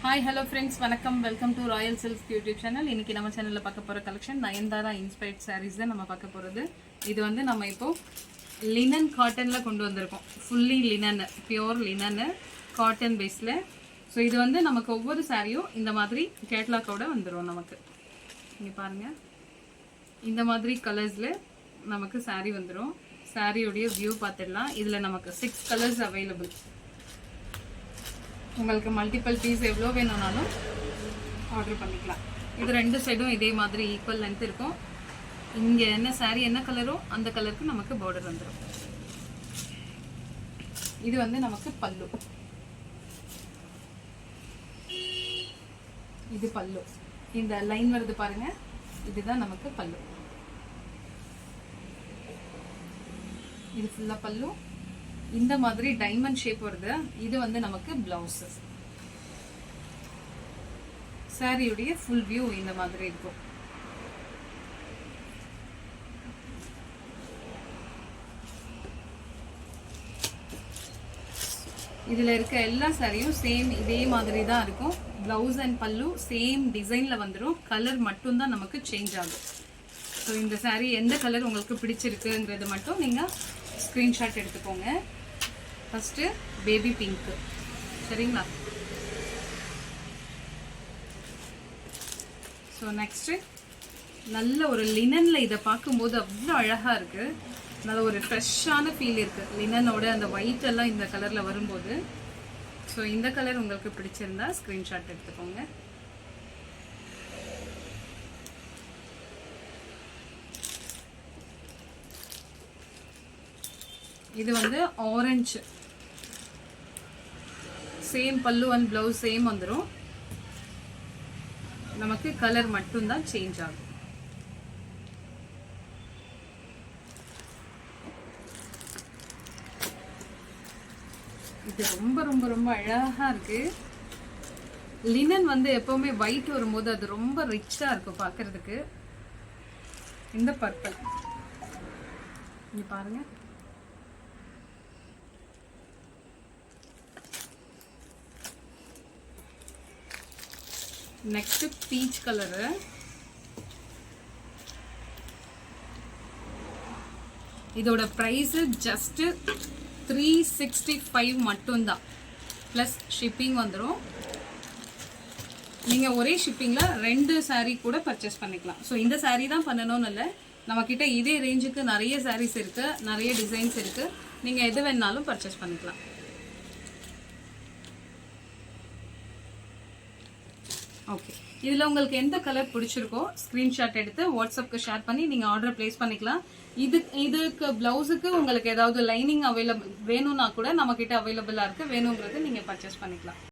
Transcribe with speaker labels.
Speaker 1: Hi hello friends, வணக்கம். Welcome to Royal silks YouTube channel. இன்னைக்கு நம்ம சேனலில் பார்க்க போகிற கலெக்ஷன் நயன்தாரா இன்ஸ்பைர்ட் சாரீஸ் தான் நம்ம பார்க்க போகிறது. இது வந்து நம்ம இப்போது லினன் காட்டனில் கொண்டு வந்திருக்கோம். Fully linen, pure linen cotton பேஸில். ஸோ இது வந்து நமக்கு ஒவ்வொரு சாரியும் இந்த மாதிரி கேட்லாக்கோட வந்துடும். நமக்கு இங்கே பாருங்கள், இந்த மாதிரி கலர்ஸில் நமக்கு சாரீ வந்துடும். சாரியோடைய வியூ பார்த்துடலாம். இதில் நமக்கு 6 கலர்ஸ் அவைலபிள். உங்களுக்கு மல்டிபிள் பீஸ் எவ்வளோ வேணும்னாலும் ஆர்டர் பண்ணிக்கலாம். இது ரெண்டு சைடும் இதே மாதிரி ஈக்குவல் லென்த் இருக்கும். இங்கே என்ன சாரீ என்ன கலரோ அந்த கலருக்கு நமக்கு பார்டர் வந்துடும். இது வந்து நமக்கு பல்லு. இது பல்லு. இந்த லைன் வருது பாருங்க, இதுதான் நமக்கு பல்லு. இது ஃபுல்லாக பல்லு. இந்த மாதிரி டைமண்ட் ஷேப் வருது. இது வந்து நமக்கு பிளவுஸ். சாரியுடைய ஃபுல் வியூ இந்த மாதிரி இருக்கும். இதுல இருக்க எல்லா சாரியும் சேம் இதே மாதிரி தான் இருக்கும். பிளவுஸ் அண்ட் பல்லு சேம் டிசைன்ல வந்துடும். கலர் மட்டும் தான் நமக்கு சேஞ்ச் ஆகும். ஸோ இந்த சாரி எந்த கலர் உங்களுக்கு பிடிச்சிருக்குங்கிறது மட்டும் நீங்க ஸ்கிரீன்ஷாட் எடுத்துக்கோங்க. ஃபர்ஸ்ட் பேபி பிங்க், சரிங்களா? ஸோ நெக்ஸ்ட் நல்ல ஒரு லினன்ல இதை பார்க்கும்போது அவ்வளோ அழகா இருக்கு. நல்ல ஒரு ஃப்ரெஷ்ஷான ஃபீல் இருக்கு. லினனோட அந்த ஒயிட் எல்லாம் இந்த கலர்ல வரும்போது. ஸோ இந்த கலர் உங்களுக்கு பிடிச்சிருந்தா ஸ்கிரீன்ஷாட் எடுத்துக்கோங்க. இது வந்து ஆரஞ்சு. சேம் பல்லு அண்ட் பிளவுஸ் சேம் வந்துடும். நமக்கு கலர் மட்டும்தான் சேஞ்ச் ஆகும். இது ரொம்ப ரொம்ப ரொம்ப அழகா இருக்கு. லினன் வந்து எப்பவுமே ஒயிட் வரும்போது அது ரொம்ப ரிச்சா இருக்கும் பார்க்கறதுக்கு. இந்த பர்பிள் இங்க பாருங்க. Next peach colour. இதோட பிரைஸ் ஜஸ்ட் 365 மட்டும்தான். பிளஸ் ஷிப்பிங் வந்துடும். நீங்க ஒரே ஷிப்பிங்ல 2 சாரீ கூட பர்ச்சேஸ் பண்ணிக்கலாம். ஸோ இந்த சாரீ தான் பண்ணணும்னு இல்லை, நம்ம கிட்ட இதே ரேஞ்சுக்கு நிறைய சாரீஸ் இருக்கு, நிறைய டிசைன்ஸ் இருக்கு. நீங்க எது வேணாலும் பர்ச்சேஸ் பண்ணிக்கலாம். ஓகே, இதில் உங்களுக்கு எந்த கலர் பிடிச்சிருக்கோ ஸ்க்ரீன்ஷாட் எடுத்து வாட்ஸ்அப்க்கு ஷேர் பண்ணி நீங்கள் ஆர்டர் பிளேஸ் பண்ணிக்கலாம். இதுக்கு ப்ளவுஸுக்கு உங்களுக்கு ஏதாவது லைனிங் அவைலபிள் வேணும்னா கூட நம்மக்கிட்ட அவைலபிளாக இருக்குது. வேணுங்கிறது நீங்கள் பர்ச்சேஸ் பண்ணிக்கலாம்.